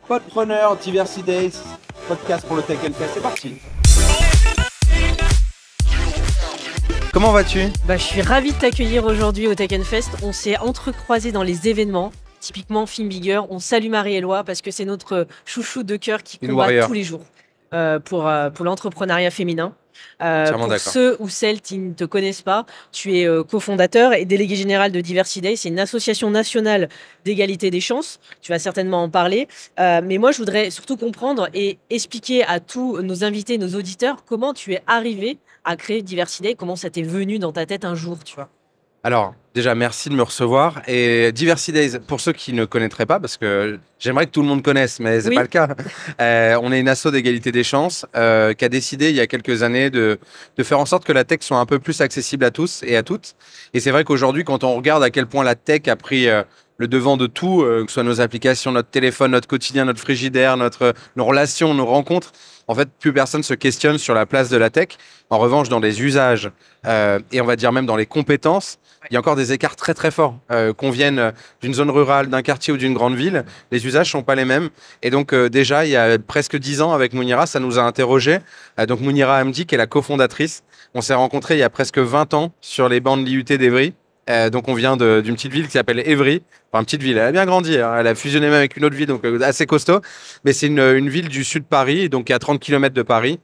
Podpreneur, Diversity Days, podcast pour le Tech Fest, c'est parti. Comment vas-tu? Je suis ravie de t'accueillir aujourd'hui au Tech Fest. On s'est entrecroisés dans les événements. Typiquement, Film Bigger, on salue Marie-Éloi parce que c'est notre chouchou de cœur qui combat tous les jours pour l'entrepreneuriat féminin. Pour ceux ou celles qui ne te connaissent pas, tu es cofondateur et délégué général de Diversity Day. C'est une association nationale d'égalité des chances. Tu vas certainement en parler. Mais moi, je voudrais surtout comprendre et expliquer à tous nos invités, nos auditeurs, comment tu es arrivé à créer Diversity Day, comment ça t'est venu dans ta tête un jour, tu vois. Alors, déjà, merci de me recevoir. Et Diversity Days, pour ceux qui ne connaîtraient pas, parce que j'aimerais que tout le monde connaisse, mais c'est pas le cas. On est une asso d'égalité des chances qui a décidé il y a quelques années de faire en sorte que la tech soit un peu plus accessible à tous et à toutes. Et c'est vrai qu'aujourd'hui, quand on regarde à quel point la tech a pris le devant de tout, que ce soit nos applications, notre téléphone, notre quotidien, notre frigidaire, nos relations, nos rencontres, en fait, plus personne se questionne sur la place de la tech. En revanche, dans les usages et on va dire même dans les compétences, il y a encore des écarts très très forts. Qu'on vienne d'une zone rurale, d'un quartier ou d'une grande ville, les usages sont pas les mêmes. Et donc déjà, il y a presque 10 ans avec Mounira, ça nous a interrogés. Donc Mounira Hamdi, qui est la cofondatrice, on s'est rencontrés il y a presque 20 ans sur les bancs de l'IUT d'Evry. Donc on vient d'une petite ville qui s'appelle Évry. Enfin, petite ville, elle a bien grandi, hein. Elle a fusionné même avec une autre ville, donc assez costaud. Mais c'est une ville du sud de Paris, donc à 30 km de Paris.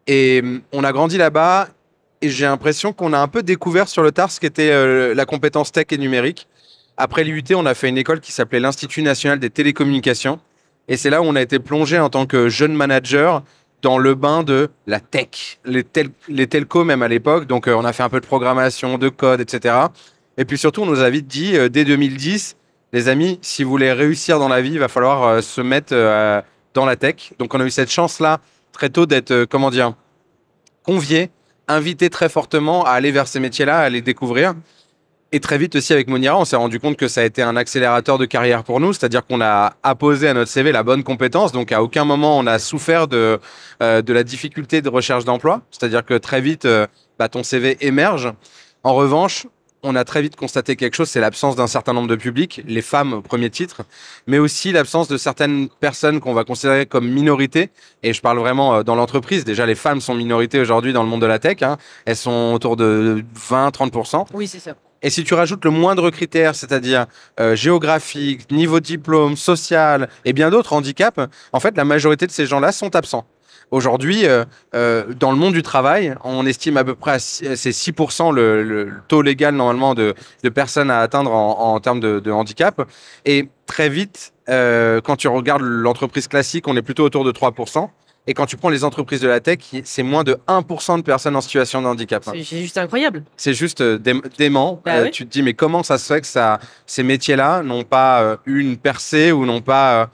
Et on a grandi là-bas et j'ai l'impression qu'on a un peu découvert sur le tard ce qu'était la compétence tech et numérique. Après l'IUT, on a fait une école qui s'appelait l'Institut National des Télécommunications. Et c'est là où on a été plongé en tant que jeune manager dans le bain de la tech, les telcos même à l'époque. Donc on a fait un peu de programmation, de code, etc. Et puis surtout, on nous a vite dit, dès 2010, les amis, si vous voulez réussir dans la vie, il va falloir se mettre dans la tech. Donc on a eu cette chance-là très tôt d'être, conviés, invités très fortement à aller vers ces métiers-là, à les découvrir. Et très vite aussi avec Mounira, on s'est rendu compte que ça a été un accélérateur de carrière pour nous, c'est-à-dire qu'on a apposé à notre CV la bonne compétence, donc à aucun moment on a souffert de la difficulté de recherche d'emploi, c'est-à-dire que très vite ton CV émerge. En revanche, on a très vite constaté quelque chose, c'est l'absence d'un certain nombre de publics, les femmes au premier titre, mais aussi l'absence de certaines personnes qu'on va considérer comme minorités. Et je parle vraiment dans l'entreprise. Déjà, les femmes sont minorités aujourd'hui dans le monde de la tech. Hein. Elles sont autour de 20-30%. Oui, c'est ça. Et si tu rajoutes le moindre critère, c'est-à-dire géographique, niveau de diplôme, social et bien d'autres handicaps, en fait, la majorité de ces gens-là sont absents. Aujourd'hui, dans le monde du travail, on estime à peu près c'est 6% le taux légal normalement de personnes à atteindre en termes de handicap. Et très vite, quand tu regardes l'entreprise classique, on est plutôt autour de 3%. Et quand tu prends les entreprises de la tech, c'est moins de 1% de personnes en situation de handicap. C'est juste incroyable. C'est juste dément. Oui. Tu te dis, mais comment ça se fait que ces métiers-là n'ont pas eu une percée ou n'ont pas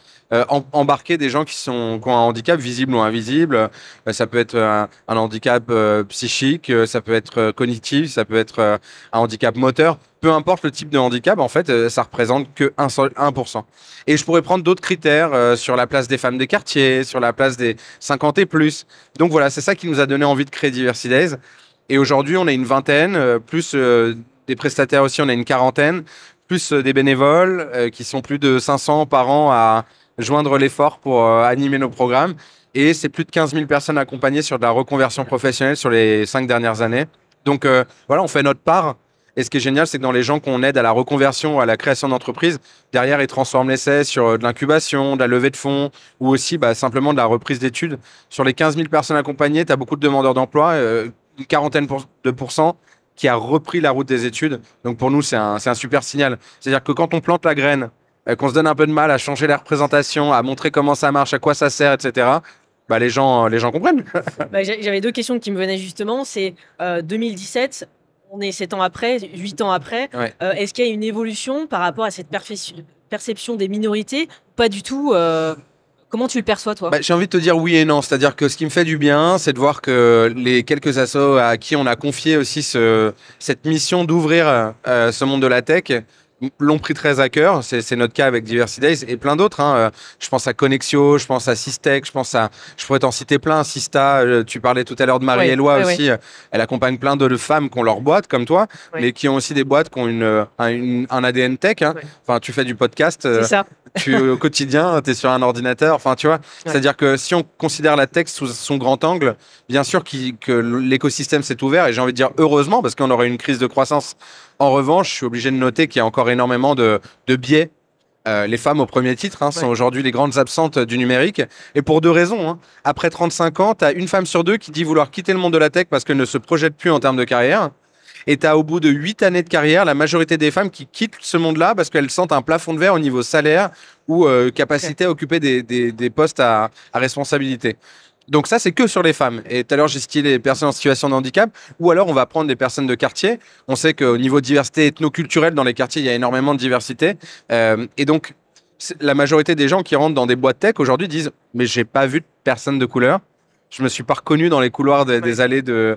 embarqué des gens qui ont un handicap visible ou invisible. Ça peut être un handicap psychique, ça peut être cognitif, ça peut être un handicap moteur. Peu importe le type de handicap, en fait, ça représente que 1%. Et je pourrais prendre d'autres critères sur la place des femmes des quartiers, sur la place des 50 et plus. Donc voilà, c'est ça qui nous a donné envie de créer Diversity Days. Et aujourd'hui, on est une vingtaine, plus des prestataires aussi, on a une quarantaine, plus des bénévoles qui sont plus de 500 par an à joindre l'effort pour animer nos programmes. Et c'est plus de 15 000 personnes accompagnées sur de la reconversion professionnelle sur les 5 dernières années. Donc voilà, on fait notre part. Et ce qui est génial, c'est que dans les gens qu'on aide à la reconversion, à la création d'entreprise, derrière, ils transforment l'essai sur de l'incubation, de la levée de fonds ou aussi simplement de la reprise d'études. Sur les 15 000 personnes accompagnées, tu as beaucoup de demandeurs d'emploi, une quarantaine de pourcents qui a repris la route des études. Donc pour nous, c'est un super signal. C'est-à-dire que quand on plante la graine, qu'on se donne un peu de mal à changer la représentation, à montrer comment ça marche, à quoi ça sert, etc., les gens comprennent. J'avais deux questions qui me venaient justement. C'est 2017, on est 7 ans après, 8 ans après. Ouais. Est-ce qu'il y a une évolution par rapport à cette perception des minorités? Pas du tout. Comment tu le perçois, toi? J'ai envie de te dire oui et non. C'est-à-dire que ce qui me fait du bien, c'est de voir que les quelques assos à qui on a confié aussi cette mission d'ouvrir ce monde de la tech l'ont pris très à cœur. C'est notre cas avec Diversity Days et plein d'autres. Hein. Je pense à Connexio, je pense à Systech, je pourrais t'en citer plein. Sista, tu parlais tout à l'heure de Marie-Éloi aussi. Elle accompagne plein de femmes qui ont leur boîte comme toi, mais qui ont aussi des boîtes qui ont un ADN tech. Hein. Enfin, tu fais du podcast. C'est ça. Au quotidien, tu es sur un ordinateur. Enfin, tu vois, c'est-à-dire que si on considère la tech sous son grand angle, bien sûr que l'écosystème s'est ouvert et j'ai envie de dire heureusement parce qu'on aurait une crise de croissance. En revanche, je suis obligé de noter qu'il y a encore énormément de biais. Les femmes au premier titre sont aujourd'hui les grandes absentes du numérique. Et pour 2 raisons. Hein. Après 35 ans, tu as une femme sur 2 qui dit vouloir quitter le monde de la tech parce qu'elle ne se projette plus en termes de carrière. Et tu as au bout de 8 années de carrière, la majorité des femmes qui quittent ce monde-là parce qu'elles sentent un plafond de verre au niveau salaire ou capacité à occuper des postes à responsabilité. Donc ça, c'est que sur les femmes. Et tout à l'heure, j'ai cité les personnes en situation de handicap. Ou alors, on va prendre des personnes de quartier. On sait qu'au niveau de diversité ethnoculturelle, dans les quartiers, il y a énormément de diversité. Et donc, la majorité des gens qui rentrent dans des boîtes tech aujourd'hui disent « Mais j'ai pas vu de personne de couleur. Je me suis pas reconnu dans les couloirs des allées de...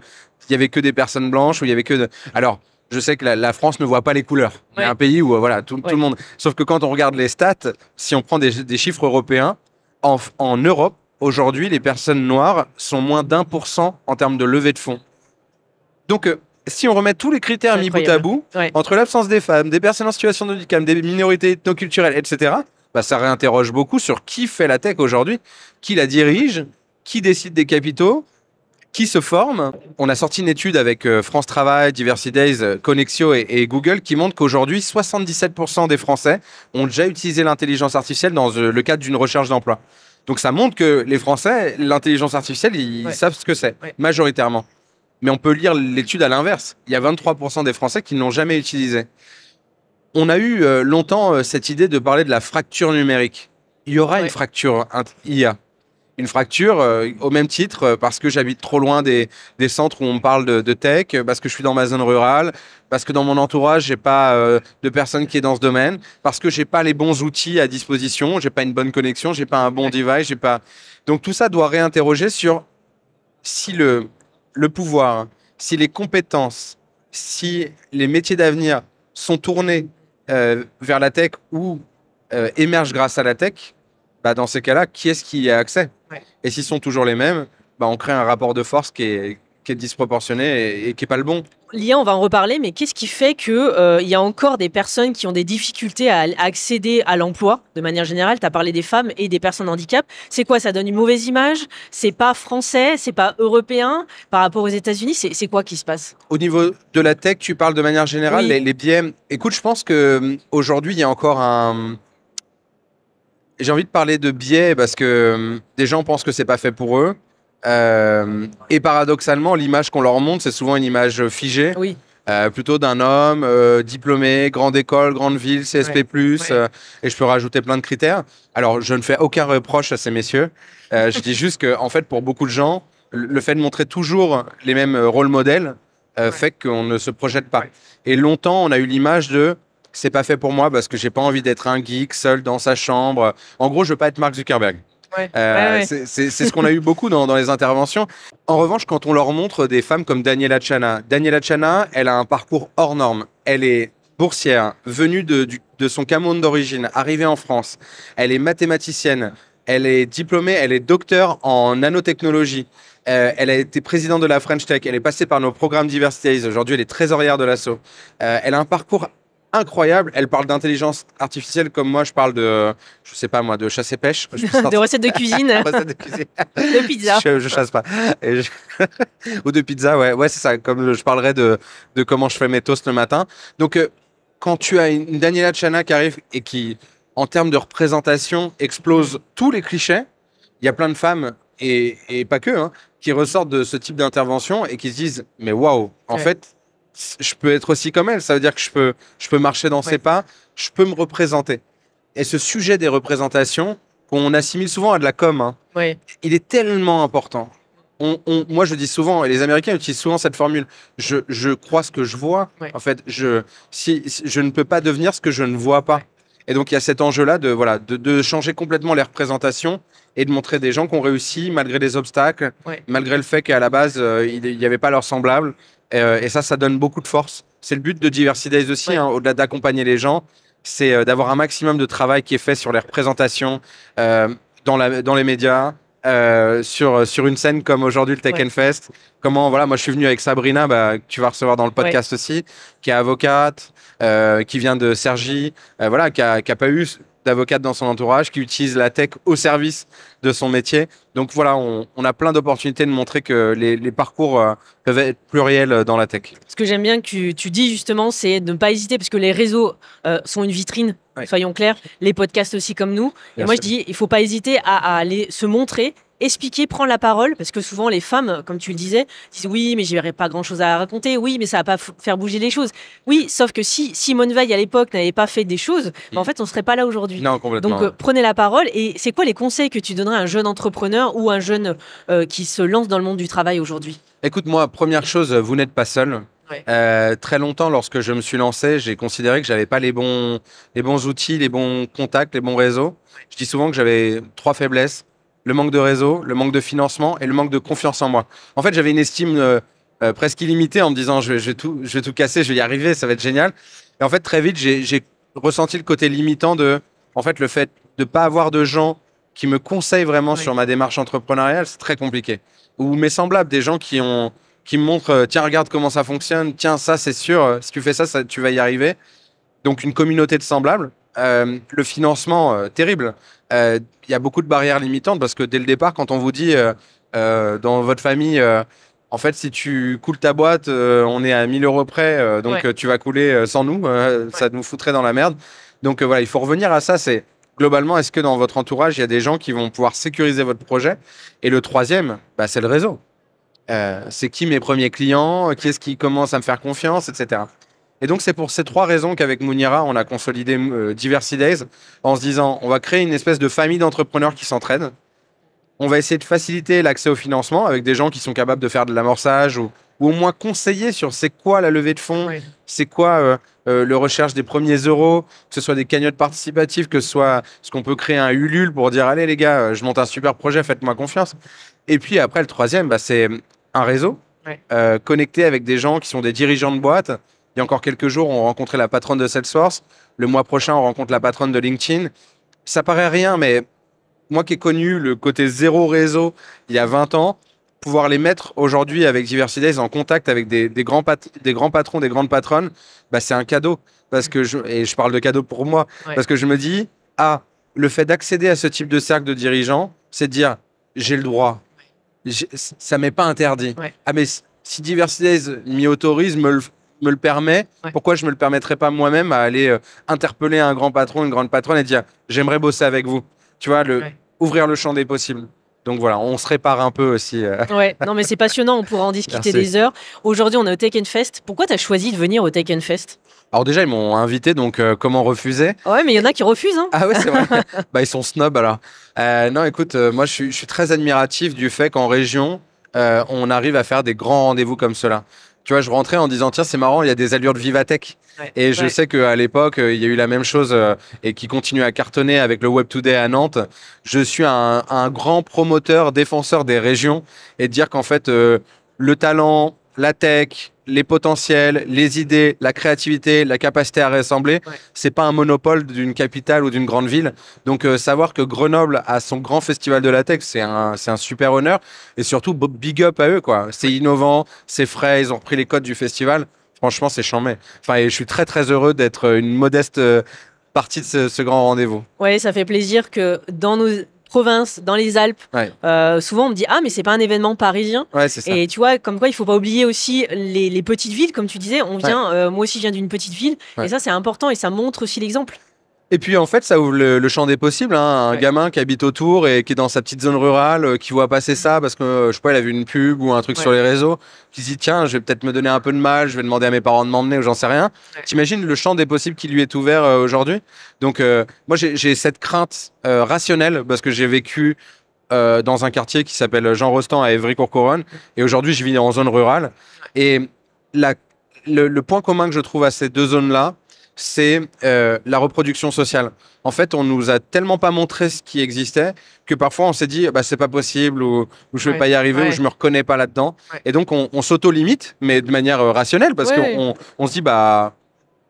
Il y avait que des personnes blanches ou il y avait que de... » Alors, je sais que la France ne voit pas les couleurs. Il y a un pays où voilà, tout le monde... Sauf que quand on regarde les stats, si on prend des chiffres européens, en Europe, aujourd'hui, les personnes noires sont moins d'1% en termes de levée de fonds. Donc, si on remet tous les critères mis bout à bout, entre l'absence des femmes, des personnes en situation de handicap, des minorités ethnoculturelles, etc., ça réinterroge beaucoup sur qui fait la tech aujourd'hui, qui la dirige, qui décide des capitaux, qui se forme. On a sorti une étude avec France Travail, Diversity Days, Connexio et Google qui montre qu'aujourd'hui, 77% des Français ont déjà utilisé l'intelligence artificielle dans le cadre d'une recherche d'emploi. Donc ça montre que les Français, l'intelligence artificielle, ils savent ce que c'est, majoritairement. Mais on peut lire l'étude à l'inverse. Il y a 23% des Français qui ne l'ont jamais utilisé. On a eu longtemps cette idée de parler de la fracture numérique. Il y aura une fracture IA. Une fracture au même titre parce que j'habite trop loin des centres où on parle de tech, parce que je suis dans ma zone rurale, parce que dans mon entourage, j'ai pas de personne qui est dans ce domaine, parce que j'ai pas les bons outils à disposition, j'ai pas une bonne connexion, j'ai pas un bon device, j'ai pas... Donc tout ça doit réinterroger sur si le pouvoir, si les compétences, si les métiers d'avenir sont tournés vers la tech ou émergent grâce à la tech, dans ces cas-là, qui est-ce qui y a accès ? Et s'ils sont toujours les mêmes, on crée un rapport de force qui est disproportionné et qui n'est pas le bon. L'IA, on va en reparler, mais qu'est-ce qui fait qu'il y a encore des personnes qui ont des difficultés à accéder à l'emploi, de manière générale? Tu as parlé des femmes et des personnes handicap. C'est quoi? Ça donne une mauvaise image? C'est pas français? C'est pas européen? Par rapport aux États-Unis, c'est quoi qui se passe? Au niveau de la tech, tu parles de manière générale, les biais. Écoute, je pense qu'aujourd'hui, il y a encore un... J'ai envie de parler de biais parce que des gens pensent que c'est pas fait pour eux. Et paradoxalement, l'image qu'on leur montre, c'est souvent une image figée. Plutôt d'un homme diplômé, grande école, grande ville, CSP+, et je peux rajouter plein de critères. Alors, je ne fais aucun reproche à ces messieurs. Je dis juste que, en fait, pour beaucoup de gens, le fait de montrer toujours les mêmes rôles modèles fait qu'on ne se projette pas. Et longtemps, on a eu l'image de c'est pas fait pour moi parce que j'ai pas envie d'être un geek seul dans sa chambre. En gros, je veux pas être Mark Zuckerberg. C'est ce qu'on a eu beaucoup dans les interventions. En revanche, quand on leur montre des femmes comme Daniela Chana, elle a un parcours hors norme. Elle est boursière, venue de son Cameroun d'origine, arrivée en France. Elle est mathématicienne, elle est diplômée, elle est docteur en nanotechnologie. Elle a été présidente de la French Tech, elle est passée par nos programmes Diversity. Aujourd'hui, elle est trésorière de l'asso. Elle a un parcours incroyable. Elle parle d'intelligence artificielle comme moi, je parle de, je sais pas moi, de chasse et pêche. De recettes de cuisine. Recettes de cuisine. De pizza. Je chasse pas. Ou de pizza, ouais, c'est ça. Comme je parlerai de comment je fais mes toasts le matin. Donc, quand tu as une Daniela Chana qui arrive et qui, en termes de représentation, explose tous les clichés, il y a plein de femmes, et pas que, qui ressortent de ce type d'intervention et qui se disent, mais waouh, en fait, je peux être aussi comme elle, ça veut dire que je peux marcher dans ses pas, je peux me représenter. Et ce sujet des représentations, qu'on assimile souvent à de la com, il est tellement important. Moi, je dis souvent, et les Américains utilisent souvent cette formule, je crois ce que je vois. En fait, je ne peux pas devenir ce que je ne vois pas. Et donc, il y a cet enjeu-là de changer complètement les représentations et de montrer des gens qui ont réussi malgré des obstacles, malgré le fait qu'à la base, il n'y avait pas leur semblable. Et ça donne beaucoup de force c'est le but de Diversity Days aussi, au-delà d'accompagner les gens, c'est d'avoir un maximum de travail qui est fait sur les représentations dans les médias, sur une scène comme aujourd'hui le Tech Fest. Comment, voilà, moi je suis venu avec Sabrina, que tu vas recevoir dans le podcast aussi, qui est avocate, qui vient de Cergy, voilà, qui a pas eu d'avocate dans son entourage, qui utilise la tech au service de son métier. Donc voilà, on a plein d'opportunités de montrer que les parcours peuvent être pluriels dans la tech. Ce que j'aime bien que tu dis justement, c'est de ne pas hésiter, parce que les réseaux sont une vitrine, soyons clairs, les podcasts aussi comme nous. Et moi je dis, il ne faut pas hésiter à aller se montrer, expliquer, prendre la parole, parce que souvent les femmes, comme tu le disais, disent oui, mais je n'aurai pas grand-chose à raconter, oui, mais ça ne va pas faire bouger les choses. Oui, sauf que si Simone Veil à l'époque n'avait pas fait des choses, en fait, on ne serait pas là aujourd'hui. Non, complètement. Donc, prenez la parole. Et c'est quoi les conseils que tu donnerais à un jeune entrepreneur ou un jeune qui se lance dans le monde du travail aujourd'hui? Écoute, moi, première chose, vous n'êtes pas seul. Très longtemps, lorsque je me suis lancé, j'ai considéré que j'avais pas les bons outils, les bons contacts, les bons réseaux. Je dis souvent que j'avais 3 faiblesses: le manque de réseau, le manque de financement et le manque de confiance en moi. En fait, j'avais une estime presque illimitée en me disant je vais tout casser, je vais y arriver, ça va être génial. Et en fait, très vite, j'ai ressenti le côté limitant en fait, le fait de pas avoir de gens qui me conseillent vraiment sur ma démarche entrepreneuriale, c'est très compliqué. Ou mes semblables, des gens qui me montrent tiens, regarde comment ça fonctionne, tiens, ça c'est sûr, si tu fais ça, tu vas y arriver. Donc une communauté de semblables. Le financement, terrible. Il y a beaucoup de barrières limitantes parce que dès le départ, quand on vous dit dans votre famille, en fait, si tu coules ta boîte, on est à 1 000 € près, donc tu vas couler sans nous, ça nous foutrait dans la merde. Donc voilà, il faut revenir à ça. C'est globalement, est-ce que dans votre entourage, il y a des gens qui vont pouvoir sécuriser votre projet? Et le troisième, c'est le réseau. C'est qui mes premiers clients? Qui est-ce qui commence à me faire confiance, etc. Et donc, c'est pour ces 3 raisons qu'avec Mounira, on a consolidé Diversity Days en se disant, on va créer une espèce de famille d'entrepreneurs qui s'entraident. On va essayer de faciliter l'accès au financement avec des gens qui sont capables de faire de l'amorçage ou au moins conseiller sur c'est quoi la levée de fonds, c'est quoi le recherche des premiers euros, que ce soit des cagnottes participatives, que ce soit ce qu'on peut créer un Ulule pour dire, allez les gars, je monte un super projet, faites-moi confiance. Et puis après, le troisième, c'est un réseau connecté avec des gens qui sont des dirigeants de boîte. Il y a encore quelques jours, on rencontrait la patronne de Salesforce. Le mois prochain, on rencontre la patronne de LinkedIn. Ça paraît rien, mais moi qui ai connu le côté zéro réseau il y a 20 ans, pouvoir les mettre aujourd'hui avec Diversity Days en contact avec des grands patrons, des grandes patronnes, c'est un cadeau. Et je parle de cadeau pour moi, parce que je me dis, le fait d'accéder à ce type de cercle de dirigeants, c'est de dire, j'ai le droit. Ça ne m'est pas interdit. Mais si Diversity Days m'y autorise, me le permet, pourquoi je ne me le permettrais pas moi-même à aller interpeller un grand patron, une grande patronne et dire j'aimerais bosser avec vous. Tu vois, ouvrir le champ des possibles. Donc voilà, on se répare un peu aussi. Non mais c'est passionnant, on pourra en discuter des heures. Aujourd'hui, on est au Tech Fest. Pourquoi tu as choisi de venir au Tech Fest? Alors déjà, ils m'ont invité, donc comment refuser? Ouais, mais il y en a qui refusent. Hein. Ah ouais, c'est vrai. Ils sont snobs alors. Non, écoute, moi je suis très admiratif du fait qu'en région, on arrive à faire des grands rendez-vous comme cela. Tu vois, je rentrais en disant tiens, c'est marrant, il y a des allures de Vivatech. Et je sais qu'à l'époque, il y a eu la même chose et qui continue à cartonner avec le Web Today à Nantes. Je suis un grand promoteur, défenseur des régions et de dire qu'en fait, le talent, la tech, les potentiels, les idées, la créativité, la capacité à rassembler, c'est pas un monopole d'une capitale ou d'une grande ville. Donc, savoir que Grenoble a son grand festival de la tech, c'est un super honneur. Et surtout, big up à eux, quoi. C'est innovant, c'est frais, ils ont repris les codes du festival. Franchement, c'est chambé. Et je suis très, très heureux d'être une modeste partie de ce grand rendez-vous. Ouais, ça fait plaisir que dans nos provinces, dans les Alpes, souvent on me dit « Ah, mais c'est pas un événement parisien ». C'est ça. Et tu vois, comme quoi il faut pas oublier aussi les petites villes, comme tu disais. On vient, moi aussi je viens d'une petite ville, et ça c'est important et ça montre aussi l'exemple. Et puis en fait, ça ouvre le champ des possibles. Un gamin qui habite autour et qui est dans sa petite zone rurale, qui voit passer ça parce que, je sais pas, il a vu une pub ou un truc sur les réseaux, qui se dit tiens, je vais peut-être me donner un peu de mal, je vais demander à mes parents de m'emmener ou j'en sais rien. T'imagines le champ des possibles qui lui est ouvert aujourd'hui? Donc moi j'ai cette crainte rationnelle parce que j'ai vécu dans un quartier qui s'appelle Jean Rostand à Évry-Courcouronnes et aujourd'hui je vis en zone rurale. Et le point commun que je trouve à ces deux zones-là, c'est la reproduction sociale. En fait, on nous a tellement pas montré ce qui existait que parfois on s'est dit bah c'est pas possible ou je vais pas y arriver ou je me reconnais pas là-dedans. Et donc on s'auto-limite, mais de manière rationnelle parce qu'on se dit bah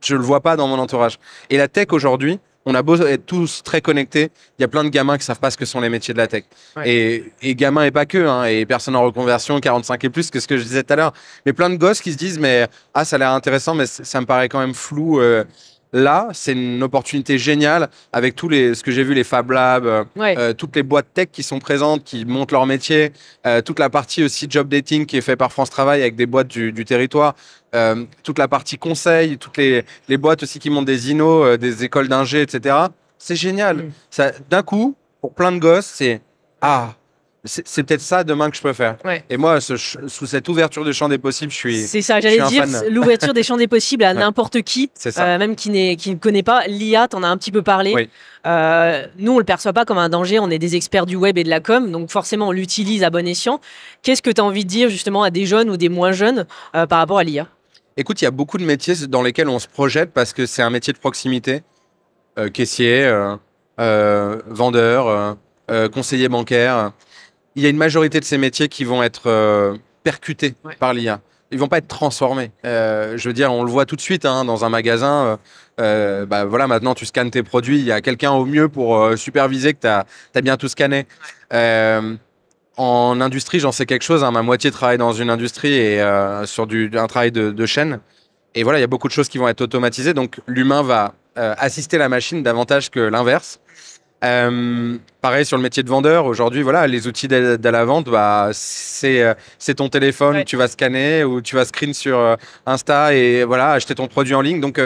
je le vois pas dans mon entourage. Et la tech aujourd'hui, on a beau être tous très connectés, il y a plein de gamins qui savent pas ce que sont les métiers de la tech. Et gamins et pas que, hein, et personnes en reconversion, 45 et plus, que ce que je disais tout à l'heure. Mais plein de gosses qui se disent, mais ça a l'air intéressant, mais ça me paraît quand même flou. Là, c'est une opportunité géniale avec ce que j'ai vu, les Fab Labs, toutes les boîtes tech qui sont présentes, qui montent leur métier, toute la partie aussi job dating qui est fait par France Travail avec des boîtes du territoire, toute la partie conseil, toutes les boîtes aussi qui montent des innos, des écoles d'ingé, etc. C'est génial. D'un coup, pour plein de gosses, c'est peut-être ça demain que je peux faire. Et moi, sous cette ouverture de champ des possibles, je suis. C'est ça, j'allais dire, l'ouverture des champs des possibles à n'importe qui, même qui ne connaît pas. L'IA, t'en as un petit peu parlé. Nous, on le perçoit pas comme un danger. On est des experts du web et de la com, donc forcément, on l'utilise à bon escient. Qu'est-ce que tu as envie de dire justement à des jeunes ou des moins jeunes par rapport à l'IA? Écoute, il y a beaucoup de métiers dans lesquels on se projette parce que c'est un métier de proximité. Caissier, vendeur, conseiller bancaire. Il y a une majorité de ces métiers qui vont être percutés par l'IA. Ils vont pas être transformés. Je veux dire, on le voit tout de suite dans un magasin. Voilà, maintenant, tu scannes tes produits. Il y a quelqu'un au mieux pour superviser que tu as bien tout scanné. En industrie, j'en sais quelque chose. Ma moitié travaille dans une industrie et sur un travail de chaîne. Et voilà, il y a beaucoup de choses qui vont être automatisées. Donc, l'humain va assister la machine davantage que l'inverse. Pareil sur le métier de vendeur. Aujourd'hui, voilà, les outils d'aide à la vente, c'est ton téléphone, tu vas scanner ou tu vas screen sur Insta et voilà, acheter ton produit en ligne. Donc,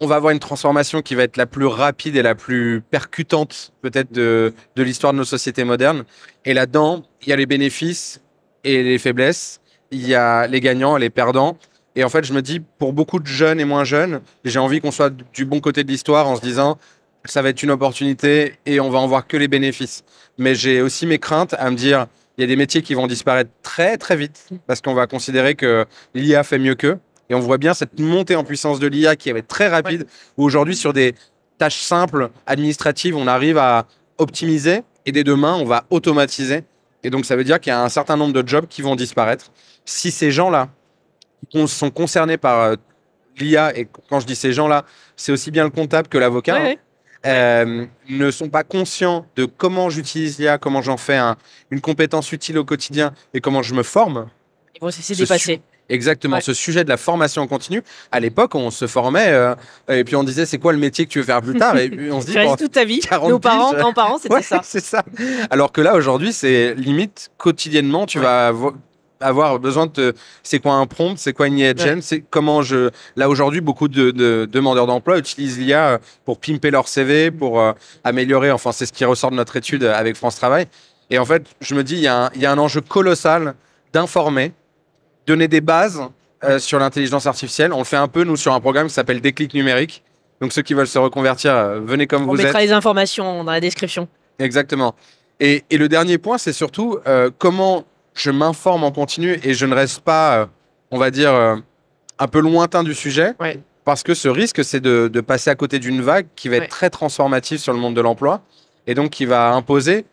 on va avoir une transformation qui va être la plus rapide et la plus percutante peut-être de l'histoire de nos sociétés modernes. Et là-dedans, il y a les bénéfices et les faiblesses. Il y a les gagnants et les perdants. Et en fait, je me dis, pour beaucoup de jeunes et moins jeunes, j'ai envie qu'on soit du bon côté de l'histoire en se disant, ça va être une opportunité et on va en voir que les bénéfices. Mais j'ai aussi mes craintes à me dire, il y a des métiers qui vont disparaître très, très vite parce qu'on va considérer que l'IA fait mieux qu'eux. Et on voit bien cette montée en puissance de l'IA qui va être très rapide, où aujourd'hui, sur des tâches simples, administratives, on arrive à optimiser et dès demain, on va automatiser. Et donc, ça veut dire qu'il y a un certain nombre de jobs qui vont disparaître. Si ces gens-là sont concernés par l'IA, et quand je dis ces gens-là, c'est aussi bien le comptable que l'avocat, ne sont pas conscients de comment j'utilise l'IA, comment j'en fais une compétence utile au quotidien et comment je me forme. Ils vont se dépasser. Exactement, ce sujet de la formation en continu. À l'époque, on se formait et puis on disait c'est quoi le métier que tu veux faire plus tard et puis on se dit tu restes toute ta vie. Nos parents, grands-parents, c'était ça. C'est ça. Alors que là aujourd'hui, c'est limite quotidiennement, tu vas avoir besoin de c'est quoi un prompt, c'est quoi une IA gen, c'est comment là aujourd'hui beaucoup de demandeurs d'emploi utilisent l'IA pour pimper leur CV, pour améliorer. Enfin, c'est ce qui ressort de notre étude avec France Travail. Et en fait, je me dis il y a un enjeu colossal d'informer, donner des bases sur l'intelligence artificielle. On le fait un peu, nous, sur un programme qui s'appelle Déclic numérique. Donc, ceux qui veulent se reconvertir, venez comme vous êtes. On mettra les informations dans la description. Exactement. Et le dernier point, c'est surtout comment je m'informe en continu et je ne reste pas, on va dire, un peu lointain du sujet. Parce que ce risque, c'est de passer à côté d'une vague qui va être très transformative sur le monde de l'emploi et donc qui va imposer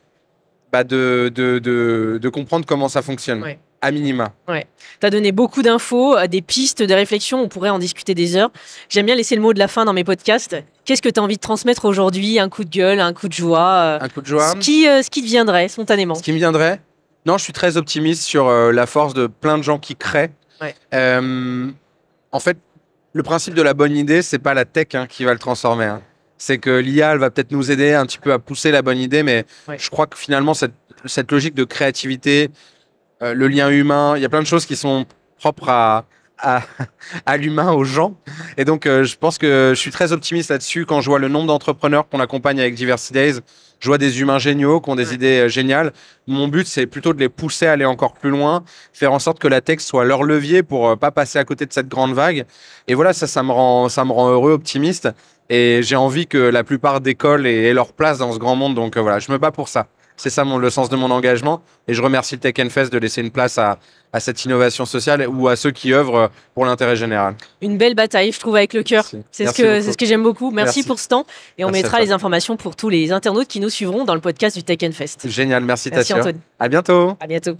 de comprendre comment ça fonctionne. À minima. Tu as donné beaucoup d'infos, des pistes de réflexion, on pourrait en discuter des heures. J'aime bien laisser le mot de la fin dans mes podcasts. Qu'est-ce que tu as envie de transmettre aujourd'hui? Un coup de gueule, un coup de joie? Un coup de joie. Ce qui te viendrait spontanément. Ce qui me viendrait? Non, je suis très optimiste sur la force de plein de gens qui créent. En fait, le principe de la bonne idée, c'est pas la tech qui va le transformer. C'est que l'IA, elle va peut-être nous aider un petit peu à pousser la bonne idée, mais je crois que finalement, cette logique de créativité, le lien humain, il y a plein de choses qui sont propres à l'humain, aux gens. Et donc, je pense que je suis très optimiste là-dessus quand je vois le nombre d'entrepreneurs qu'on accompagne avec Diversity Days. Je vois des humains géniaux qui ont des idées géniales. Mon but, c'est plutôt de les pousser à aller encore plus loin, faire en sorte que la tech soit leur levier pour pas passer à côté de cette grande vague. Et voilà, ça me rend heureux, optimiste. Et j'ai envie que la plupart d'écoles aient leur place dans ce grand monde. Donc voilà, je me bats pour ça. C'est ça le sens de mon engagement. Et je remercie le Tech Fest de laisser une place à cette innovation sociale ou à ceux qui œuvrent pour l'intérêt général. Une belle bataille, je trouve, avec le cœur. C'est ce que j'aime beaucoup. Merci pour ce temps. Et on mettra les informations pour tous les internautes qui nous suivront dans le podcast du Tech Fest. Génial, merci Tassia. Antoine. À bientôt. À bientôt.